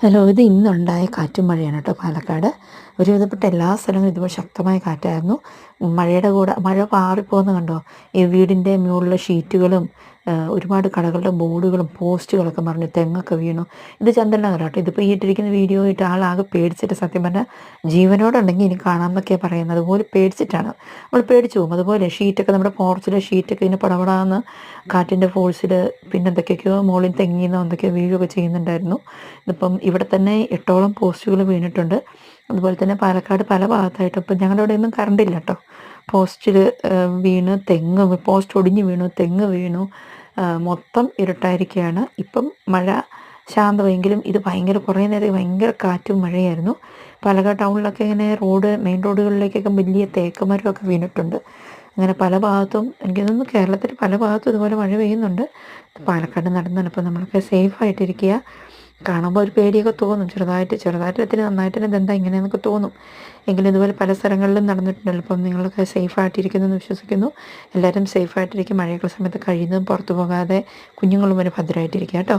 Hello, ഇത് ഇന്നുണ്ടായ കാറ്റും മഴയാണ് കേട്ടോ പാലക്കാട്. ഒരുവിധപ്പെട്ട എല്ലാ സ്ഥലങ്ങളും ഇതുപോലെ ശക്തമായ കാറ്റായിരുന്നു. മഴയുടെ കൂടെ മഴ പാറിപ്പോകുന്ന കണ്ടോ? ഈ വീടിൻ്റെ മുകളിലെ ഷീറ്റുകളും ഒരുപാട് കടകളുടെ ബോർഡുകളും പോസ്റ്റുകളൊക്കെ മറിഞ്ഞു, തെങ്ങൊക്കെ വീണു. ഇത് ചന്ദ്രനഗരം കേട്ടോ. ഇതിപ്പോൾ ഈ ഇട്ടിരിക്കുന്ന വീഡിയോ ഇട്ട് ആളാകെ പേടിച്ചിട്ട്, സത്യം പറഞ്ഞാൽ ജീവനോടുണ്ടെങ്കിൽ ഇനി കാണാമെന്നൊക്കെയാണ് പറയുന്നത്. അതുപോലെ പേടിച്ചിട്ടാണ്, നമ്മൾ പേടിച്ചു പോകും. അതുപോലെ ഷീറ്റൊക്കെ, നമ്മുടെ പോർച്ചിലെ ഷീറ്റൊക്കെ ഇങ്ങനെ പടപടാന്ന് കാറ്റിൻ്റെ ഫോഴ്സിൽ പിന്നെ എന്തൊക്കെയൊക്കെയോ മുകളിൽ തെങ്ങിന്നോ എന്തൊക്കെയോ വീഴുകയൊക്കെ ചെയ്യുന്നുണ്ടായിരുന്നു. ഇതിപ്പം ഇവിടെ തന്നെ 8ഓളം പോസ്റ്റുകൾ വീണിട്ടുണ്ട്. അതുപോലെ തന്നെ പാലക്കാട് പല ഭാഗത്തായിട്ട് ഇപ്പം ഞങ്ങളുടെ അവിടെയൊന്നും കറണ്ടില്ല കേട്ടോ. പോസ്റ്റിൽ വീണ് പോസ്റ്റ് ഒടിഞ്ഞ് വീണു, തെങ്ങ് വീണു, മൊത്തം ഇരുട്ടായിരിക്കുകയാണ്. ഇപ്പം മഴ ശാന്തമെങ്കിലും ഇത് കുറേ നേരം ഭയങ്കര കാറ്റും മഴയായിരുന്നു. പാലക്കാട് ടൗണിലൊക്കെ ഇങ്ങനെ മെയിൻ റോഡുകളിലേക്കൊക്കെ വലിയ തേക്ക് മരമൊക്കെ വീണിട്ടുണ്ട്. അങ്ങനെ പല ഭാഗത്തും, എനിക്ക് തോന്നുന്നു കേരളത്തിൽ പല ഭാഗത്തും ഇതുപോലെ മഴ പെയ്യുന്നുണ്ട്. പാലക്കാട് നടന്നാണ്. അപ്പോൾ നമ്മളൊക്കെ സേഫായിട്ടിരിക്കുക. കാണുമ്പോൾ ഒരു പേടിയൊക്കെ തോന്നും, ചെറുതായിട്ട് ഇത്തിരി നന്നായിട്ട് ഇതെന്താ ഇങ്ങനെയെന്നൊക്കെ തോന്നും. എങ്കിലും ഇതുപോലെ പല സ്ഥലങ്ങളിലും നടന്നിട്ടുണ്ടല്ലോ. അപ്പം നിങ്ങളൊക്കെ സേഫായിട്ടിരിക്കുന്നു എന്ന് വിശ്വസിക്കുന്നു. എല്ലാവരും സേഫായിട്ടിരിക്കും. മഴയൊക്കെ സമയത്ത് കഴിയുന്നതും പുറത്തു പോകാതെ കുഞ്ഞുങ്ങളും വരെ ഭദ്രമായിട്ടിരിക്കുക കേട്ടോ.